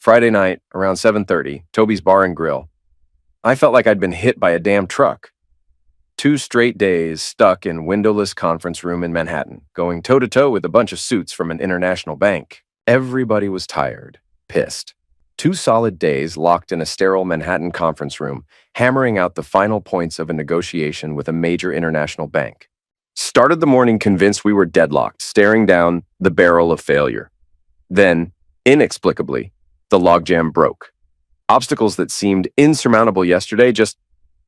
Friday night, around 7:30, Toby's Bar and Grill. I felt like I'd been hit by a damn truck. 2 straight days stuck in windowless conference room in Manhattan, going toe-to-toe with a bunch of suits from an international bank. Everybody was tired, pissed. 2 solid days locked in a sterile Manhattan conference room, hammering out the final points of a negotiation with a major international bank. Started the morning convinced we were deadlocked, staring down the barrel of failure. Then, inexplicably, the logjam broke. Obstacles that seemed insurmountable yesterday just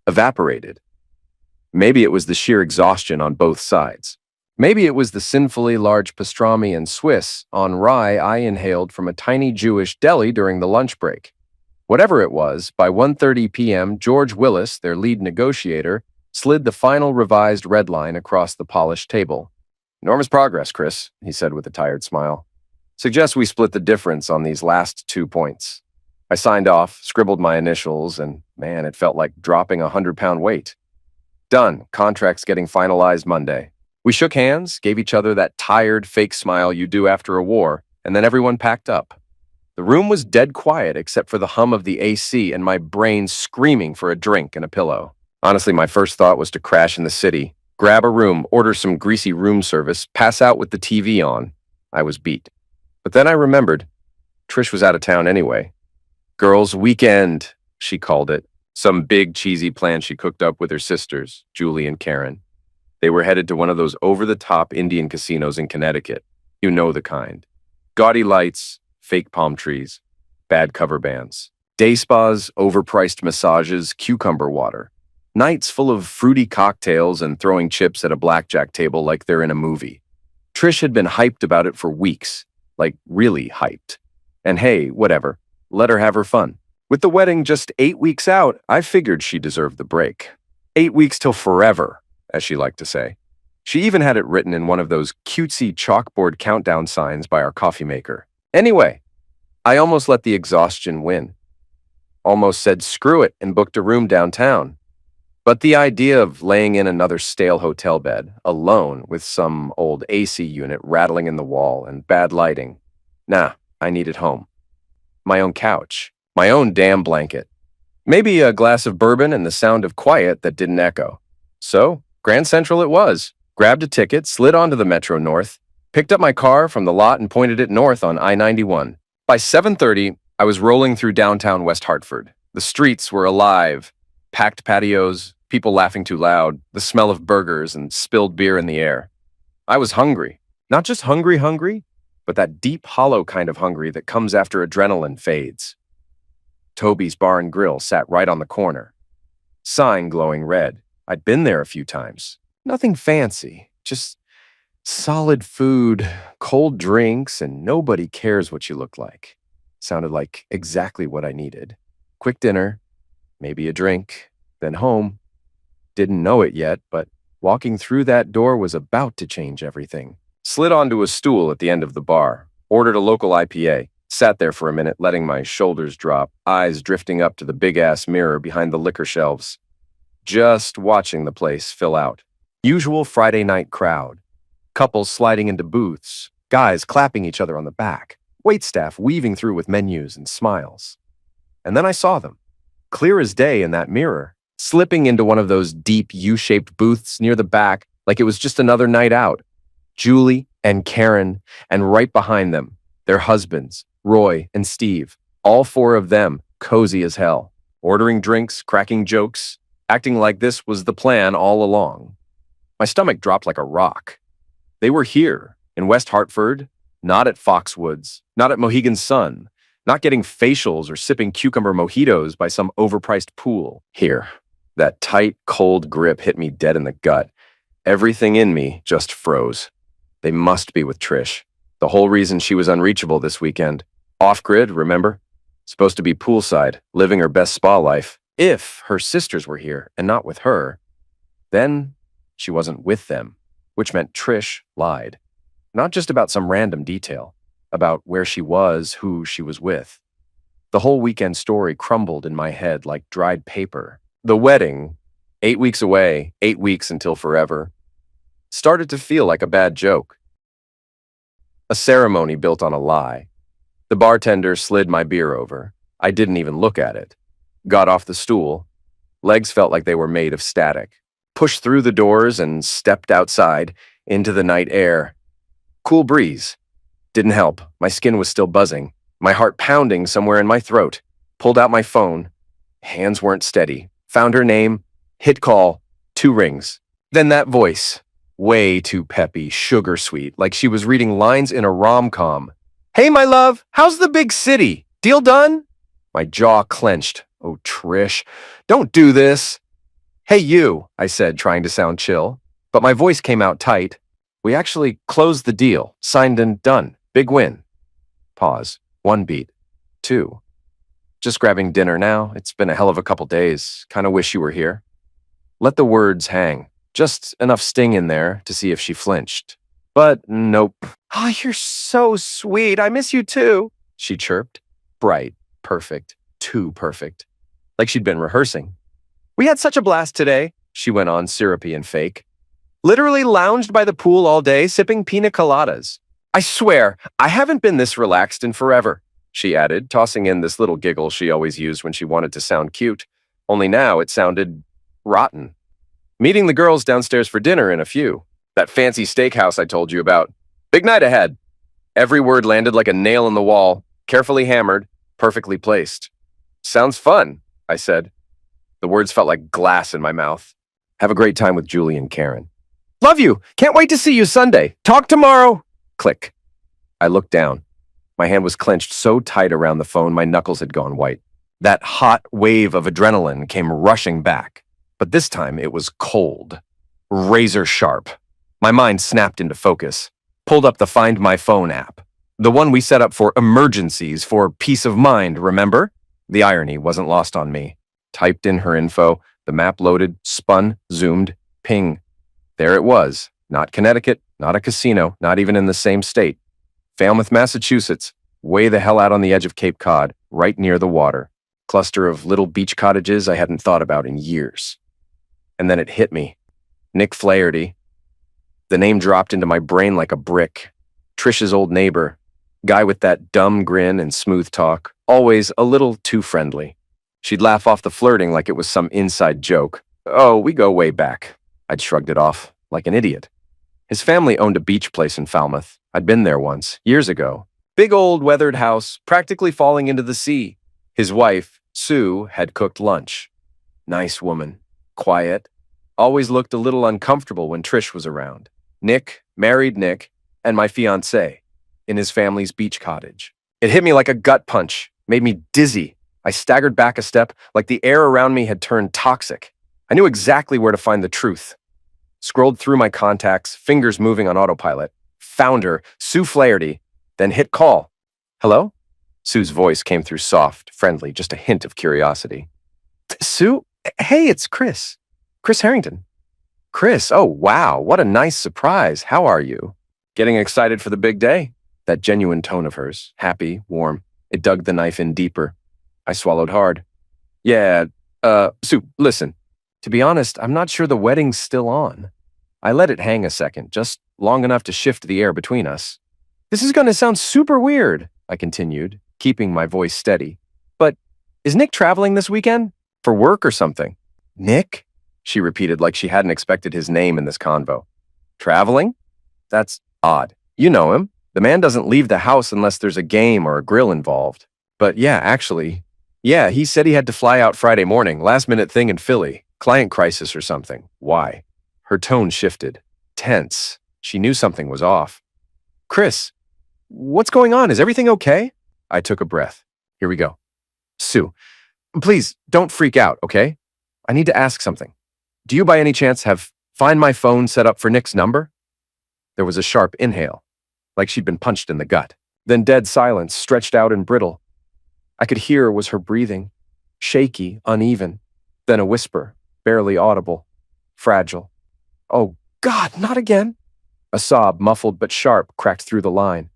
evaporated. Maybe it was the sheer exhaustion on both sides. Maybe it was the sinfully large pastrami and Swiss on rye I inhaled from a tiny Jewish deli during the lunch break. Whatever it was, by 1:30 p.m., George Willis, their lead negotiator, slid the final revised red line across the polished table. "Enormous progress, Chris," he said with a tired smile. "Suggest we split the difference on these last 2 points." I signed off, scribbled my initials, and man, it felt like dropping a 100-pound weight. Done. Contract's getting finalized Monday. We shook hands, gave each other that tired, fake smile you do after a war, and then everyone packed up. The room was dead quiet except for the hum of the AC and my brain screaming for a drink and a pillow. Honestly, my first thought was to crash in the city, grab a room, order some greasy room service, pass out with the TV on. I was beat. But then I remembered. Trish was out of town anyway. Girls' weekend, she called it. Some big, cheesy plan she cooked up with her sisters, Julie and Karen. They were headed to one of those over-the-top Indian casinos in Connecticut. You know the kind. Gaudy lights, fake palm trees, bad cover bands. Day spas, overpriced massages, cucumber water. Nights full of fruity cocktails and throwing chips at a blackjack table like they're in a movie. Trish had been hyped about it for weeks. Like, really hyped. And hey, whatever. Let her have her fun. With the wedding just 8 weeks out, I figured she deserved the break. 8 weeks till forever, as she liked to say. She even had it written in one of those cutesy chalkboard countdown signs by our coffee maker. Anyway, I almost let the exhaustion win. Almost said screw it and booked a room downtown. But the idea of laying in another stale hotel bed, alone with some old AC unit rattling in the wall and bad lighting, nah, I needed home. My own couch, my own damn blanket. Maybe a glass of bourbon and the sound of quiet that didn't echo. So, Grand Central it was. Grabbed a ticket, slid onto the Metro North, picked up my car from the lot and pointed it north on I-91. By 7:30, I was rolling through downtown West Hartford. The streets were alive. Packed patios, people laughing too loud, the smell of burgers and spilled beer in the air. I was hungry. Not just hungry, but that deep, hollow kind of hungry that comes after adrenaline fades. Toby's Bar and Grill sat right on the corner. Sign glowing red. I'd been there a few times. Nothing fancy, just solid food, cold drinks, and nobody cares what you look like. Sounded like exactly what I needed. Quick dinner, maybe a drink, then home. Didn't know it yet, but walking through that door was about to change everything. Slid onto a stool at the end of the bar, ordered a local IPA, sat there for a minute letting my shoulders drop, eyes drifting up to the big-ass mirror behind the liquor shelves. Just watching the place fill out. Usual Friday night crowd. Couples sliding into booths, guys clapping each other on the back, waitstaff weaving through with menus and smiles. And then I saw them, clear as day in that mirror, slipping into one of those deep U-shaped booths near the back like it was just another night out. Julie and Karen, and right behind them, their husbands, Roy and Steve, all 4 of them, cozy as hell, ordering drinks, cracking jokes, acting like this was the plan all along. My stomach dropped like a rock. They were here, in West Hartford, not at Foxwoods, not at Mohegan Sun, not getting facials or sipping cucumber mojitos by some overpriced pool. Here, that tight, cold grip hit me dead in the gut. Everything in me just froze. They must be with Trish. The whole reason she was unreachable this weekend. Off-grid, remember? Supposed to be poolside, living her best spa life. If her sisters were here and not with her, then she wasn't with them, which meant Trish lied. Not just about some random detail, about where she was, who she was with. The whole weekend story crumbled in my head like dried paper. The wedding, 8 weeks away, 8 weeks until forever, started to feel like a bad joke. A ceremony built on a lie. The bartender slid my beer over. I didn't even look at it. Got off the stool. Legs felt like they were made of static. Pushed through the doors and stepped outside into the night air. Cool breeze. Didn't help. My skin was still buzzing. My heart pounding somewhere in my throat. Pulled out my phone. Hands weren't steady. Found her name. Hit call. 2 rings. Then that voice. Way too peppy, sugar sweet, like she was reading lines in a rom-com. "Hey, my love, how's the big city? Deal done?" My jaw clenched. Oh, Trish, don't do this. "Hey, you," I said, trying to sound chill. But my voice came out tight. "We actually closed the deal. Signed and done. Big win." Pause. 1 beat. 2. "Just grabbing dinner now. It's been a hell of a couple days. Kinda wish you were here." Let the words hang. Just enough sting in there to see if she flinched. But nope. "Oh, you're so sweet. I miss you too," she chirped. Bright. Perfect. Too perfect. Like she'd been rehearsing. "We had such a blast today," she went on, syrupy and fake. "Literally lounged by the pool all day, sipping pina coladas. I swear, I haven't been this relaxed in forever," she added, tossing in this little giggle she always used when she wanted to sound cute. Only now it sounded rotten. "Meeting the girls downstairs for dinner in a few. That fancy steakhouse I told you about. Big night ahead." Every word landed like a nail in the wall, carefully hammered, perfectly placed. "Sounds fun," I said. The words felt like glass in my mouth. "Have a great time with Julie and Karen." "Love you. Can't wait to see you Sunday. Talk tomorrow." Click. I looked down. My hand was clenched so tight around the phone my knuckles had gone white. That hot wave of adrenaline came rushing back. But this time it was cold. Razor sharp. My mind snapped into focus. Pulled up the Find My Phone app. The one we set up for emergencies, for peace of mind, remember? The irony wasn't lost on me. Typed in her info, the map loaded, spun, zoomed, ping. There it was. Not Connecticut, not a casino, not even in the same state. Falmouth, Massachusetts, way the hell out on the edge of Cape Cod, right near the water. Cluster of little beach cottages I hadn't thought about in years. And then it hit me. Nick Flaherty. The name dropped into my brain like a brick. Trish's old neighbor. Guy with that dumb grin and smooth talk. Always a little too friendly. She'd laugh off the flirting like it was some inside joke. "Oh, we go way back." I'd shrugged it off, like an idiot. His family owned a beach place in Falmouth. I'd been there once, years ago. Big old weathered house, practically falling into the sea. His wife, Sue, had cooked lunch. Nice woman. Quiet. Always looked a little uncomfortable when Trish was around. Nick, married Nick, and my fiancé, in his family's beach cottage. It hit me like a gut punch, made me dizzy. I staggered back a step, like the air around me had turned toxic. I knew exactly where to find the truth. Scrolled through my contacts, fingers moving on autopilot. Found her, Sue Flaherty, then hit call. "Hello?" Sue's voice came through soft, friendly, just a hint of curiosity. "Sue? Hey, it's Chris. Chris Harrington." "Chris, oh wow, what a nice surprise. How are you?" "Getting excited for the big day?" That genuine tone of hers, happy, warm. It dug the knife in deeper. I swallowed hard. "Yeah, Sue, listen. To be honest, I'm not sure the wedding's still on." I let it hang a second, just long enough to shift the air between us. "This is gonna sound super weird," I continued, keeping my voice steady. "But is Nick traveling this weekend? For work or something?" "Nick?" she repeated like she hadn't expected his name in this convo. "Traveling? That's odd. You know him. The man doesn't leave the house unless there's a game or a grill involved. But yeah, actually, yeah, he said he had to fly out Friday morning, last-minute thing in Philly. Client crisis or something. Why?" Her tone shifted. Tense. She knew something was off. "Chris, what's going on? Is everything okay?" I took a breath. Here we go. "Sue, please don't freak out, okay? I need to ask something. Do you by any chance have Find My Phone set up for Nick's number?" There was a sharp inhale, like she'd been punched in the gut. Then dead silence, stretched out and brittle. I could hear was her breathing, shaky, uneven. Then a whisper, barely audible, fragile. "Oh, God, not again." A sob, muffled but sharp, cracked through the line.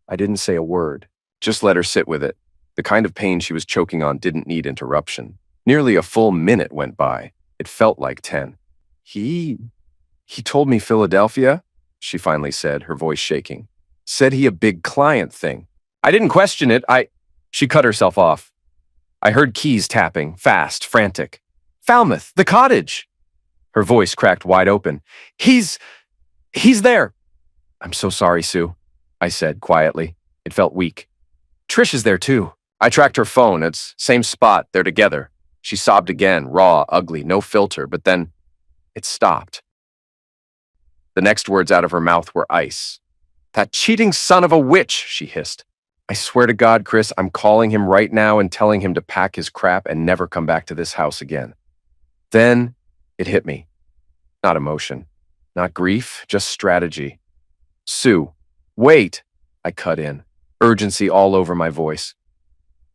I didn't say a word, just let her sit with it. The kind of pain she was choking on didn't need interruption. Nearly a full minute went by. It felt like 10. He told me Philadelphia," she finally said, her voice shaking. "Said he a big client thing. I didn't question it. She cut herself off. I heard keys tapping, fast, frantic. Falmouth, the cottage. Her voice cracked wide open. He's there. I'm so sorry, Sue, I said quietly. It felt weak. Trish is there too. I tracked her phone. It's same spot. They're together. She sobbed again, raw, ugly, no filter, but then it stopped. The next words out of her mouth were ice. That cheating son of a witch, she hissed. I swear to God, Chris, I'm calling him right now and telling him to pack his crap and never come back to this house again. Then it hit me. Not emotion, not grief, just strategy. Sue, wait, I cut in, urgency all over my voice.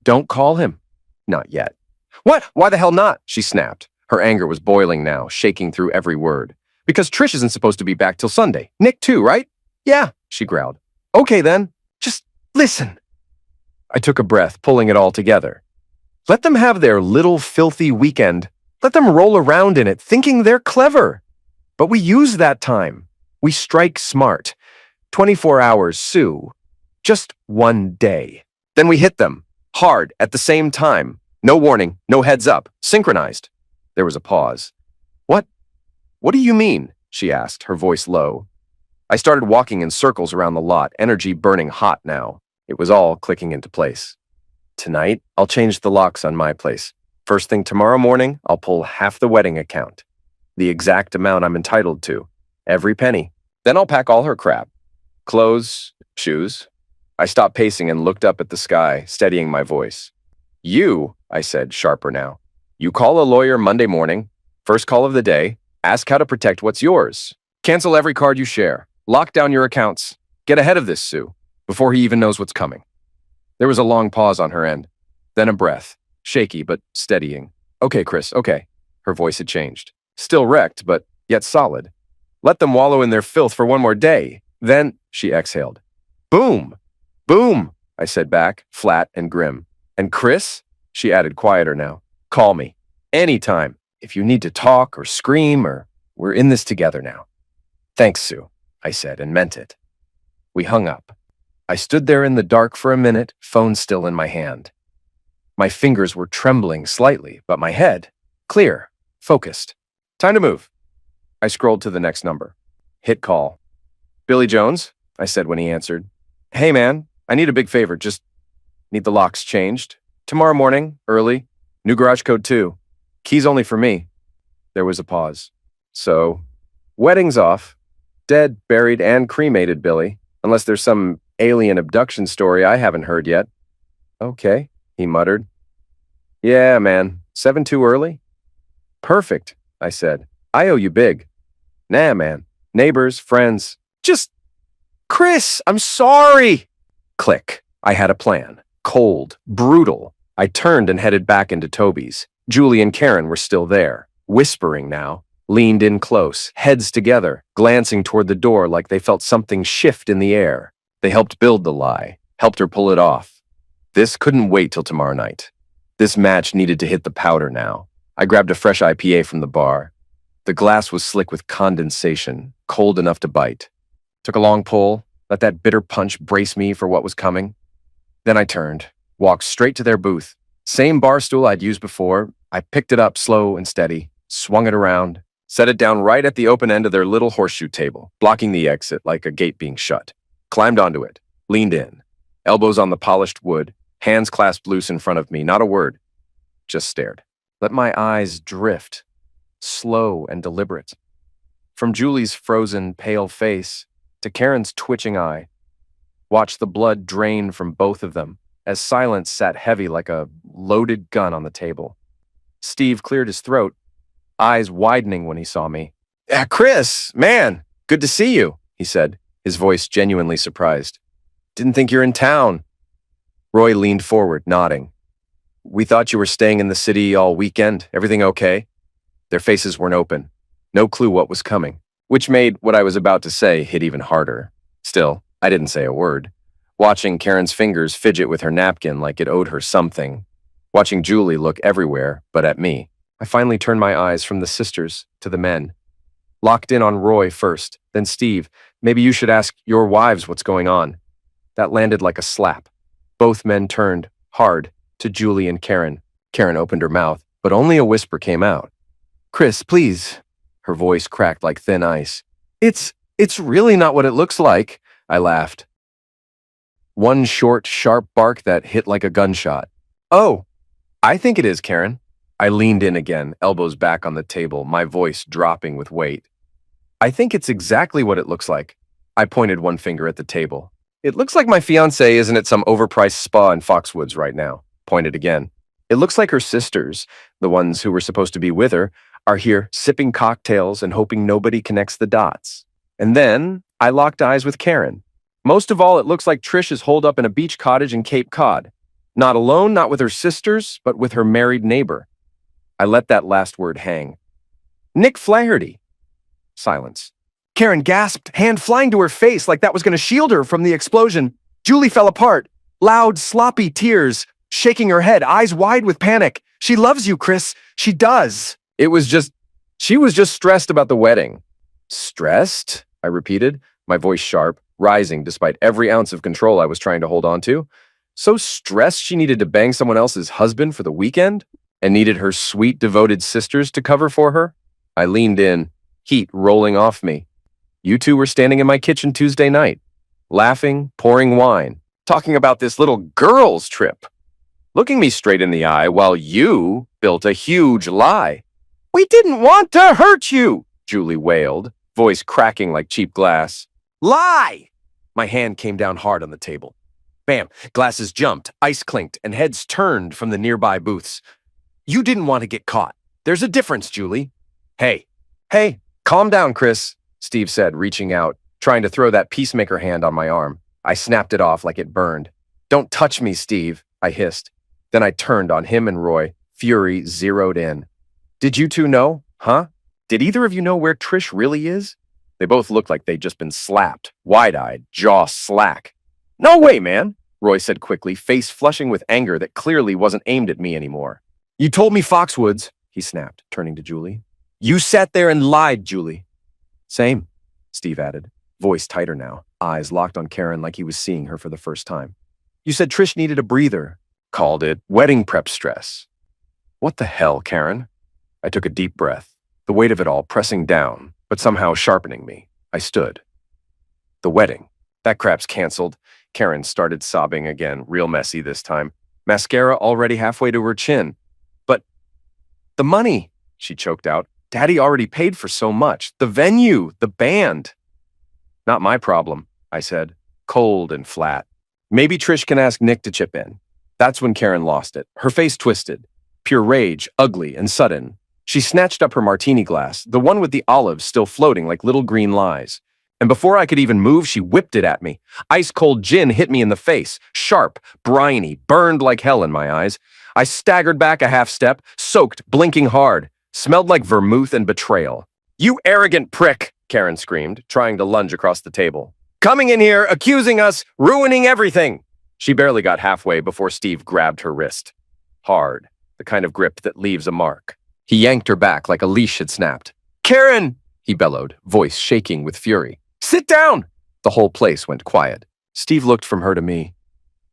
Don't call him. Not yet. What? Why the hell not? She snapped. Her anger was boiling now, shaking through every word. Because Trish isn't supposed to be back till Sunday. Nick too, right? Yeah, she growled. Okay then, just listen. I took a breath, pulling it all together. Let them have their little filthy weekend. Let them roll around in it, thinking they're clever. But we use that time. We strike smart. 24 hours, Sue. Just one day. Then we hit them. Hard, at the same time. No warning, no heads up. Synchronized. There was a pause. What do you mean? She asked, her voice low. I started walking in circles around the lot, energy burning hot now. It was all clicking into place. Tonight, I'll change the locks on my place. First thing tomorrow morning, I'll pull half the wedding account. The exact amount I'm entitled to. Every penny. Then I'll pack all her crap. Clothes, shoes. I stopped pacing and looked up at the sky, steadying my voice. You, I said, sharper now. You call a lawyer Monday morning, first call of the day, ask how to protect what's yours. Cancel every card you share. Lock down your accounts. Get ahead of this, Sue, before he even knows what's coming. There was a long pause on her end. Then a breath, shaky but steadying. Okay, Chris, okay. Her voice had changed. Still wrecked, but yet solid. Let them wallow in their filth for one more day. Then, she exhaled. Boom! Boom! I said back, flat and grim. And Chris? She added quieter now. Call me. Anytime. If you need to talk or scream or we're in this together now. Thanks, Sue, I said and meant it. We hung up. I stood there in the dark for a minute, phone still in my hand. My fingers were trembling slightly, but my head, clear, focused. Time to move. I scrolled to the next number. Hit call. Billy Jones, I said when he answered. Hey man, I need a big favor, just need the locks changed. Tomorrow morning, early, new garage code too. Keys only for me. There was a pause. So, wedding's off. Dead, buried, and cremated, Billy. Unless there's some alien abduction story I haven't heard yet. Okay, he muttered. Yeah, man. 7 too early? Perfect, I said. I owe you big. Nah, man. Neighbors, friends. Just... Chris, I'm sorry! Click. I had a plan. Cold, brutal. I turned and headed back into Toby's. Julie and Karen were still there, whispering now, leaned in close, heads together, glancing toward the door like they felt something shift in the air. They helped build the lie, helped her pull it off. This couldn't wait till tomorrow night. This match needed to hit the powder now. I grabbed a fresh IPA from the bar. The glass was slick with condensation, cold enough to bite. Took a long pull, let that bitter punch brace me for what was coming. Then I turned, walked straight to their booth. Same bar stool I'd used before. I picked it up slow and steady, swung it around, set it down right at the open end of their little horseshoe table, blocking the exit like a gate being shut. Climbed onto it, leaned in, elbows on the polished wood, hands clasped loose in front of me, not a word. Just stared. Let my eyes drift, slow and deliberate. From Julie's frozen, pale face to Karen's twitching eye. Watched the blood drain from both of them as silence sat heavy like a loaded gun on the table. Steve cleared his throat, eyes widening when he saw me. Chris, man, good to see you, he said, his voice genuinely surprised. Didn't think you're in town. Roy leaned forward, nodding. We thought you were staying in the city all weekend. Everything okay? Their faces weren't open. No clue what was coming, which made what I was about to say hit even harder. Still, I didn't say a word. Watching Karen's fingers fidget with her napkin like it owed her something. Watching Julie look everywhere but at me. I finally turned my eyes from the sisters to the men. Locked in on Roy first, then Steve. Maybe you should ask your wives what's going on. That landed like a slap. Both men turned, hard, to Julie and Karen. Karen opened her mouth, but only a whisper came out. "Chris, please." Her voice cracked like thin ice. It's really not what it looks like," I laughed. One short, sharp bark that hit like a gunshot. "Oh, I think it is, Karen." I leaned in again, elbows back on the table, my voice dropping with weight. "I think it's exactly what it looks like." I pointed one finger at the table. "It looks like my fiancée isn't at some overpriced spa in Foxwoods right now." Pointed again. "It looks like her sisters, the ones who were supposed to be with her, are here sipping cocktails and hoping nobody connects the dots." And then I locked eyes with Karen. "Most of all, it looks like Trish is holed up in a beach cottage in Cape Cod. Not alone, not with her sisters, but with her married neighbor." I let that last word hang. "Nick Flaherty." Silence. Karen gasped, hand flying to her face like that was going to shield her from the explosion. Julie fell apart. Loud, sloppy tears, shaking her head, eyes wide with panic. "She loves you, Chris. She does." She was just stressed about the wedding. "Stressed?" I repeated, my voice sharp, rising despite every ounce of control I was trying to hold on to. So stressed she needed to bang someone else's husband for the weekend? And needed her sweet, devoted sisters to cover for her? I leaned in, heat rolling off me. You two were standing in my kitchen Tuesday night, laughing, pouring wine, talking about this little girl's trip, looking me straight in the eye while you built a huge lie. "We didn't want to hurt you," Julie wailed, voice cracking like cheap glass. "Lie!" My hand came down hard on the table. Bam! Glasses jumped, ice clinked, and heads turned from the nearby booths. "You didn't want to get caught. There's a difference, Julie." Hey, calm down, Chris," Steve said, reaching out, trying to throw that peacemaker hand on my arm. I snapped it off like it burned. "Don't touch me, Steve," I hissed. Then I turned on him and Roy, fury zeroed in. "Did you two know? Huh? Did either of you know where Trish really is?" They both looked like they'd just been slapped, wide-eyed, jaw slack. "No way, man," Roy said quickly, face flushing with anger that clearly wasn't aimed at me anymore. "You told me Foxwoods," he snapped, turning to Julie. "You sat there and lied, Julie." "Same," Steve added, voice tighter now, eyes locked on Karen like he was seeing her for the first time. "You said Trish needed a breather. Called it wedding prep stress." "What the hell, Karen?" I took a deep breath, the weight of it all pressing down, but somehow sharpening me. I stood. "The wedding. That crap's canceled." Karen started sobbing again, real messy this time. Mascara already halfway to her chin. "But the money," she choked out. "Daddy already paid for so much. The venue, the band." "Not my problem," I said, cold and flat. "Maybe Trish can ask Nick to chip in." That's when Karen lost it. Her face twisted. Pure rage, ugly and sudden. She snatched up her martini glass, the one with the olives still floating like little green lies. And before I could even move, she whipped it at me. Ice-cold gin hit me in the face, sharp, briny, burned like hell in my eyes. I staggered back a half step, soaked, blinking hard. Smelled like vermouth and betrayal. "You arrogant prick," Karen screamed, trying to lunge across the table. "Coming in here, accusing us, ruining everything." She barely got halfway before Steve grabbed her wrist. Hard, the kind of grip that leaves a mark. He yanked her back like a leash had snapped. "Karen!" he bellowed, voice shaking with fury. "Sit down!" The whole place went quiet. Steve looked from her to me.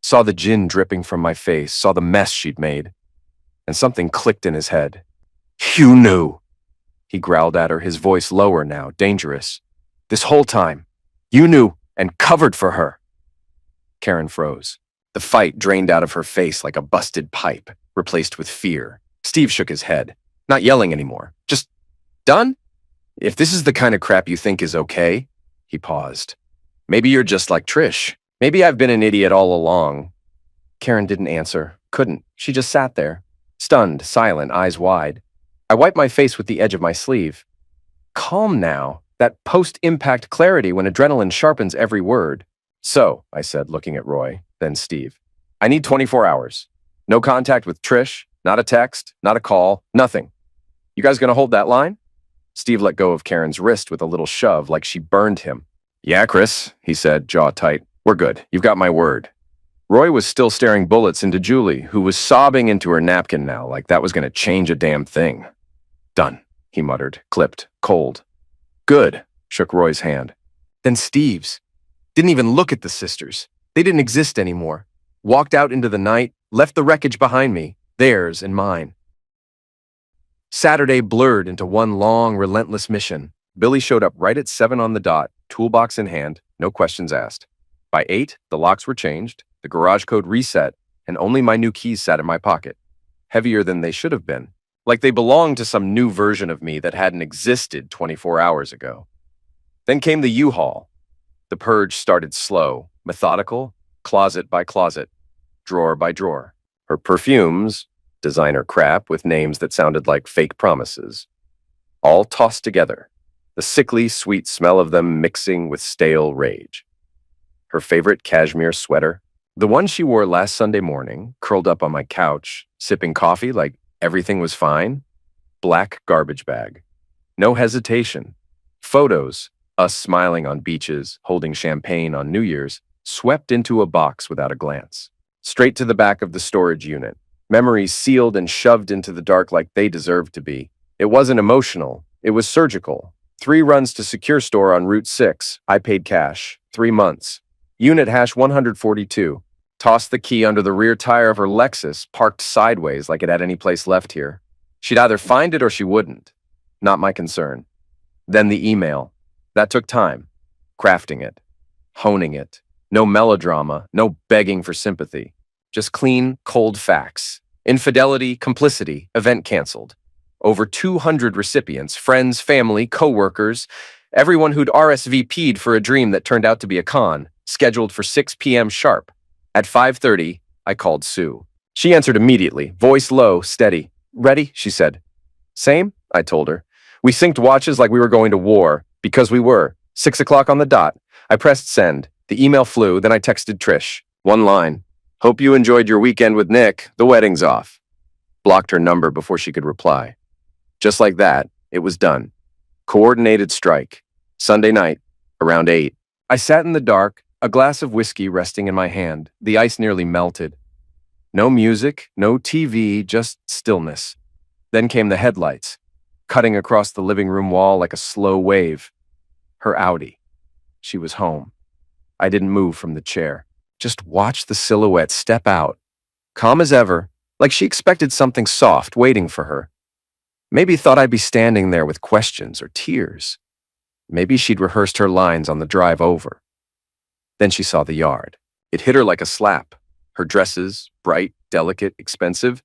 Saw the gin dripping from my face, saw the mess she'd made. And something clicked in his head. "You knew," he growled at her, his voice lower now, dangerous. "This whole time, you knew and covered for her." Karen froze. The fight drained out of her face like a busted pipe, replaced with fear. Steve shook his head, not yelling anymore. "Just done? If this is the kind of crap you think is okay," he paused. "Maybe you're just like Trish. Maybe I've been an idiot all along." Karen didn't answer, couldn't. She just sat there, stunned, silent, eyes wide. I wiped my face with the edge of my sleeve. Calm now, that post-impact clarity when adrenaline sharpens every word. "So," I said, looking at Roy, then Steve, "I need 24 hours. No contact with Trish, not a text, not a call, nothing. You guys gonna hold that line?" Steve let go of Karen's wrist with a little shove like she burned him. "Yeah, Chris," he said, jaw tight. "We're good. You've got my word." Roy was still staring bullets into Julie, who was sobbing into her napkin now like that was gonna change a damn thing. "Done," he muttered, clipped, cold. "Good," shook Roy's hand. Then Steve's. Didn't even look at the sisters. They didn't exist anymore. Walked out into the night, left the wreckage behind me, theirs and mine. Saturday blurred into one long, relentless mission. Billy showed up right at 7 on the dot, toolbox in hand, no questions asked. By 8, the locks were changed, the garage code reset, and only my new keys sat in my pocket. Heavier than they should have been, like they belonged to some new version of me that hadn't existed 24 hours ago. Then came the U-Haul. The purge started slow, methodical, closet by closet, drawer by drawer. Her perfumes, designer crap with names that sounded like fake promises, all tossed together, the sickly, sweet smell of them mixing with stale rage. Her favorite cashmere sweater, the one she wore last Sunday morning, curled up on my couch, sipping coffee like everything was fine, black garbage bag. No hesitation. Photos, us smiling on beaches, holding champagne on New Year's, swept into a box without a glance. Straight to the back of the storage unit. Memories sealed and shoved into the dark like they deserved to be. It wasn't emotional. It was surgical. 3 runs to Secure Store on Route 6. I paid cash. 3 months. Unit hash 142. Tossed the key under the rear tire of her Lexus, parked sideways like it had any place left here. She'd either find it or she wouldn't. Not my concern. Then the email. That took time. Crafting it. Honing it. No melodrama. No begging for sympathy. Just clean, cold facts. Infidelity, complicity, event canceled. Over 200 recipients, friends, family, co-workers, everyone who'd RSVP'd for a dream that turned out to be a con, scheduled for 6 p.m. sharp. At 5:30, I called Sue. She answered immediately, voice low, steady. Ready? She said. Same? I told her. We synced watches like we were going to war, because we were. 6 o'clock on the dot. I pressed send. The email flew, then I texted Trish. One line. Hope you enjoyed your weekend with Nick. The wedding's off. Blocked her number before she could reply. Just like that, it was done. Coordinated strike. Sunday night, around 8. I sat in the dark, a glass of whiskey resting in my hand. The ice nearly melted. No music, no TV, just stillness. Then came the headlights, cutting across the living room wall like a slow wave. Her Audi. She was home. I didn't move from the chair. Just watched the silhouette step out, calm as ever, like she expected something soft waiting for her. Maybe thought I'd be standing there with questions or tears. Maybe she'd rehearsed her lines on the drive over. Then she saw the yard. It hit her like a slap. Her dresses, bright, delicate, expensive,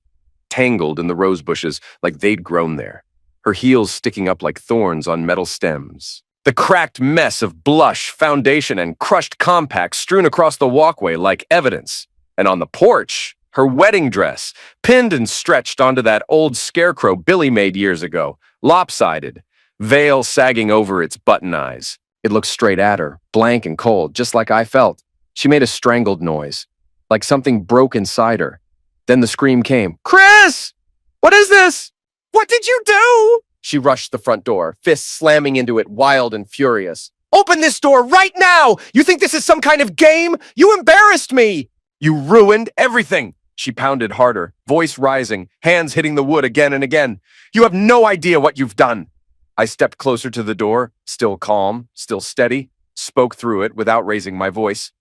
tangled in the rose bushes like they'd grown there. Her heels sticking up like thorns on metal stems. The cracked mess of blush, foundation, and crushed compact strewn across the walkway like evidence. And on the porch, her wedding dress, pinned and stretched onto that old scarecrow Billy made years ago, lopsided, veil sagging over its button eyes. It looked straight at her, blank and cold, just like I felt. She made a strangled noise, like something broke inside her. Then the scream came. Chris! What is this? What did you do? She rushed the front door, fists slamming into it, wild and furious. Open this door right now! You think this is some kind of game? You embarrassed me! You ruined everything! She pounded harder, voice rising, hands hitting the wood again and again. You have no idea what you've done. I stepped closer to the door, still calm, still steady, spoke through it without raising my voice.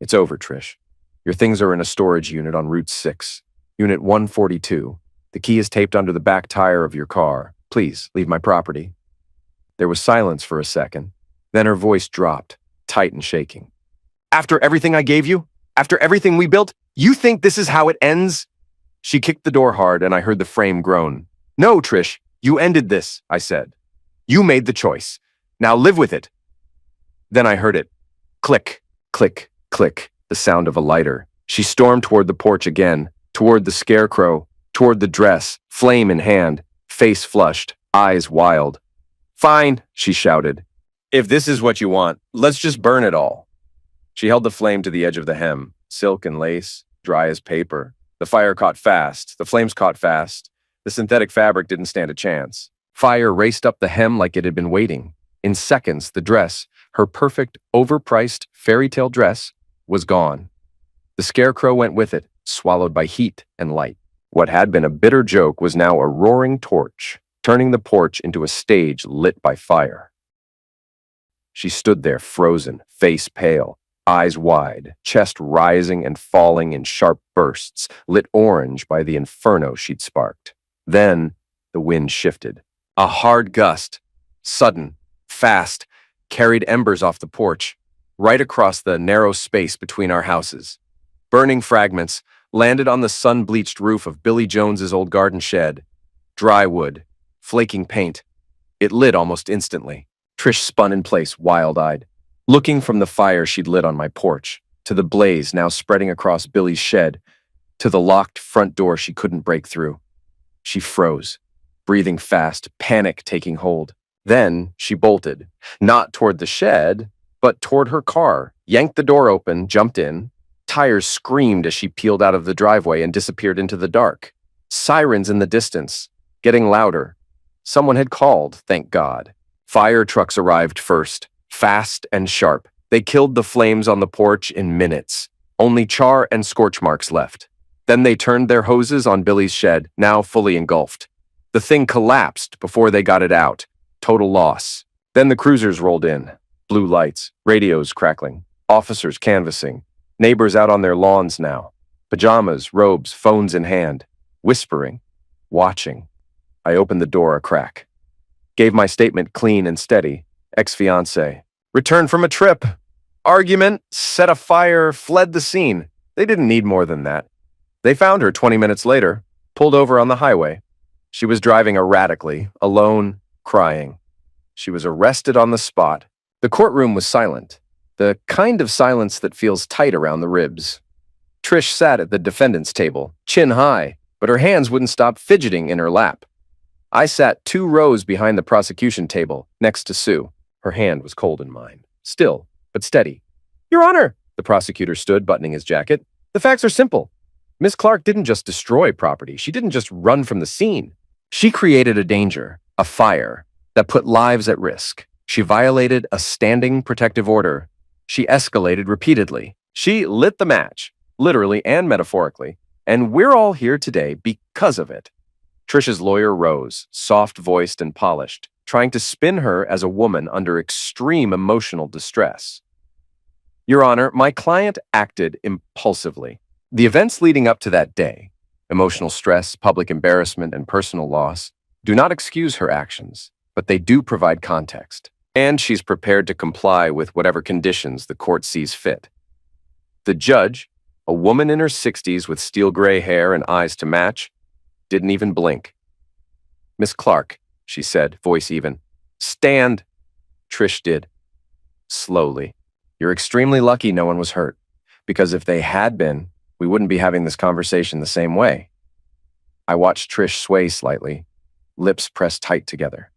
It's over, Trish. Your things are in a storage unit on Route 6, Unit 142. The key is taped under the back tire of your car. Please, leave my property. There was silence for a second. Then her voice dropped, tight and shaking. After everything I gave you? After everything we built? You think this is how it ends? She kicked the door hard and I heard the frame groan. No, Trish, you ended this, I said. You made the choice. Now live with it. Then I heard it. Click, click, click, the sound of a lighter. She stormed toward the porch again, toward the scarecrow, toward the dress, flame in hand, face flushed, eyes wild. Fine, she shouted. If this is what you want, let's just burn it all. She held the flame to the edge of the hem, silk and lace, dry as paper. The fire caught fast, the flames caught fast. The synthetic fabric didn't stand a chance. Fire raced up the hem like it had been waiting. In seconds, the dress, her perfect, overpriced fairy tale dress, was gone. The scarecrow went with it, swallowed by heat and light. What had been a bitter joke was now a roaring torch, turning the porch into a stage lit by fire. She stood there frozen, face pale, eyes wide, chest rising and falling in sharp bursts, lit orange by the inferno she'd sparked. Then the wind shifted. A hard gust, sudden, fast, carried embers off the porch, right across the narrow space between our houses. Burning fragments landed on the sun-bleached roof of Billy Jones's old garden shed. Dry wood, flaking paint. It lit almost instantly. Trish spun in place, wild-eyed, looking from the fire she'd lit on my porch, to the blaze now spreading across Billy's shed, to the locked front door she couldn't break through. She froze, breathing fast, panic taking hold. Then she bolted, not toward the shed, but toward her car, yanked the door open, jumped in. Tires screamed as she peeled out of the driveway and disappeared into the dark. Sirens in the distance, getting louder. Someone had called, thank God. Fire trucks arrived first, fast and sharp. They killed the flames on the porch in minutes. Only char and scorch marks left. Then they turned their hoses on Billy's shed, now fully engulfed. The thing collapsed before they got it out. Total loss. Then the cruisers rolled in. Blue lights, radios crackling, officers canvassing, neighbors out on their lawns now. Pajamas, robes, phones in hand, whispering, watching. I opened the door a crack. Gave my statement clean and steady. Ex-fiancé. Returned from a trip. Argument, set a fire, fled the scene. They didn't need more than that. They found her 20 minutes later, pulled over on the highway. She was driving erratically, alone, crying. She was arrested on the spot. The courtroom was silent, the kind of silence that feels tight around the ribs. Trish sat at the defendant's table, chin high, but her hands wouldn't stop fidgeting in her lap. I sat 2 rows behind the prosecution table, next to Sue. Her hand was cold in mine, still, but steady. Your Honor, the prosecutor stood, buttoning his jacket. The facts are simple. Miss Clark didn't just destroy property. She didn't just run from the scene. She created a danger, a fire, that put lives at risk. She violated a standing protective order. She escalated repeatedly. She lit the match, literally and metaphorically, and we're all here today because of it. Trish's lawyer rose, soft-voiced and polished, trying to spin her as a woman under extreme emotional distress. Your Honor, my client acted impulsively. The events leading up to that day, emotional stress, public embarrassment, and personal loss, do not excuse her actions, but they do provide context. And she's prepared to comply with whatever conditions the court sees fit. The judge, a woman in her 60s with steel gray hair and eyes to match, didn't even blink. Miss Clark, she said, voice even. Stand. Trish did. Slowly. You're extremely lucky no one was hurt, because if they had been, we wouldn't be having this conversation the same way. I watched Trish sway slightly, lips pressed tight together.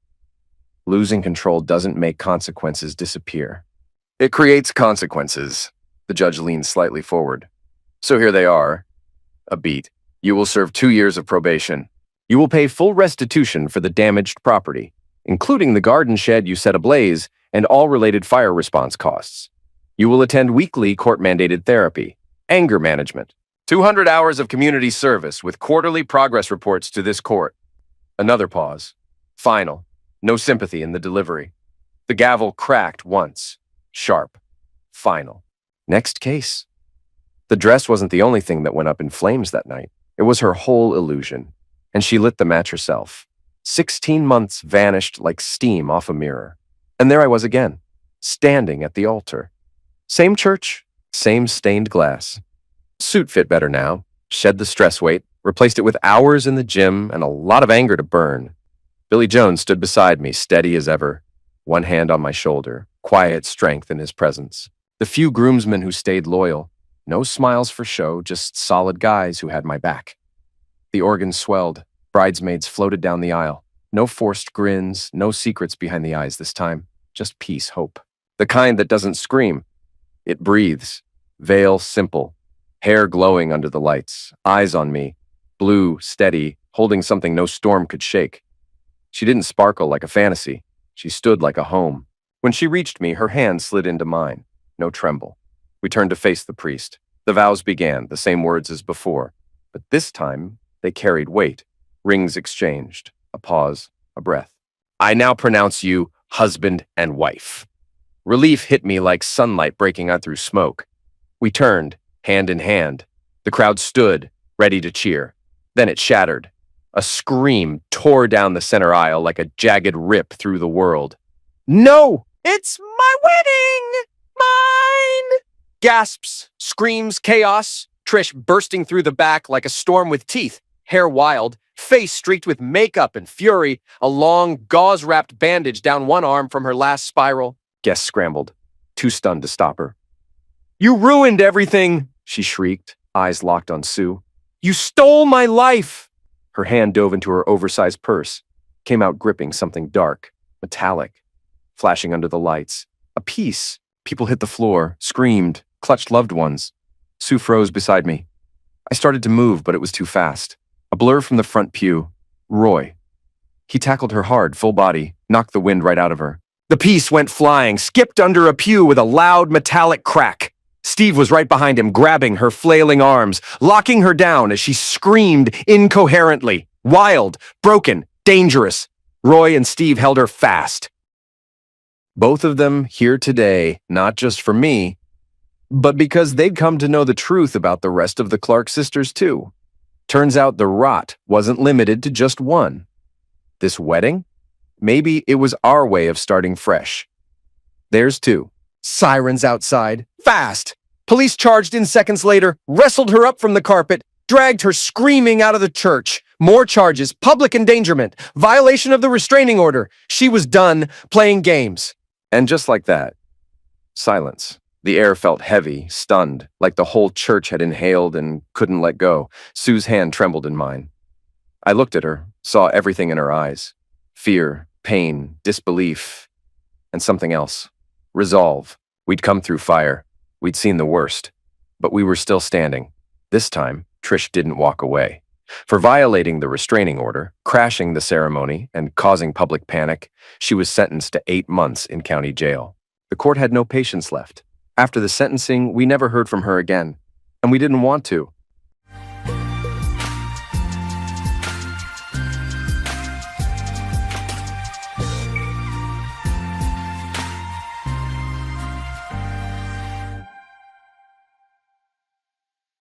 Losing control doesn't make consequences disappear. It creates consequences. The judge leaned slightly forward. So here they are. A beat. You will serve 2 years of probation. You will pay full restitution for the damaged property, including the garden shed you set ablaze and all related fire response costs. You will attend weekly court-mandated therapy, anger management, 200 hours of community service with quarterly progress reports to this court. Another pause. Final. No sympathy in the delivery. The gavel cracked once. Sharp. Final. Next case. The dress wasn't the only thing that went up in flames that night. It was her whole illusion. And she lit the match herself. 16 months vanished like steam off a mirror. And there I was again, standing at the altar. Same church, same stained glass. Suit fit better now. Shed the stress weight, replaced it with hours in the gym and a lot of anger to burn. Billy Jones stood beside me, steady as ever, one hand on my shoulder, quiet strength in his presence. The few groomsmen who stayed loyal, no smiles for show, just solid guys who had my back. The organ swelled, bridesmaids floated down the aisle. No forced grins, no secrets behind the eyes this time, just peace, hope. The kind that doesn't scream. It breathes, veil simple, hair glowing under the lights, eyes on me, blue, steady, holding something no storm could shake. She didn't sparkle like a fantasy. She stood like a home. When she reached me, her hand slid into mine. No tremble. We turned to face the priest. The vows began, the same words as before. But this time, they carried weight. Rings exchanged. A pause. A breath. I now pronounce you husband and wife. Relief hit me like sunlight breaking out through smoke. We turned, hand in hand. The crowd stood, ready to cheer. Then it shattered. A scream tore down the center aisle like a jagged rip through the world. No! It's my wedding! Mine! Gasps, screams, chaos. Trish bursting through the back like a storm with teeth, hair wild, face streaked with makeup and fury, a long, gauze-wrapped bandage down one arm from her last spiral. Guests scrambled, too stunned to stop her. You ruined everything, she shrieked, eyes locked on Sue. You stole my life! Her hand dove into her oversized purse, came out gripping something dark, metallic, flashing under the lights. A piece. People hit the floor, screamed, clutched loved ones. Sue froze beside me. I started to move, but it was too fast. A blur from the front pew. Roy. He tackled her hard, full body, knocked the wind right out of her. The piece went flying, skipped under a pew with a loud metallic crack. Steve was right behind him, grabbing her flailing arms, locking her down as she screamed incoherently. Wild, broken, dangerous. Roy and Steve held her fast. Both of them here today, not just for me, but because they'd come to know the truth about the rest of the Clark sisters too. Turns out the rot wasn't limited to just one. This wedding? Maybe it was our way of starting fresh. There's two. Sirens outside. Fast! Police charged in seconds later, wrestled her up from the carpet, dragged her screaming out of the church. More charges, public endangerment, violation of the restraining order. She was done playing games. And just like that, silence. The air felt heavy, stunned, like the whole church had inhaled and couldn't let go. Sue's hand trembled in mine. I looked at her, saw everything in her eyes. Fear, pain, disbelief, and something else. Resolve. We'd come through fire. We'd seen the worst. But we were still standing. This time, Trish didn't walk away. For violating the restraining order, crashing the ceremony, and causing public panic, she was sentenced to 8 months in county jail. The court had no patience left. After the sentencing, we never heard from her again. And we didn't want to.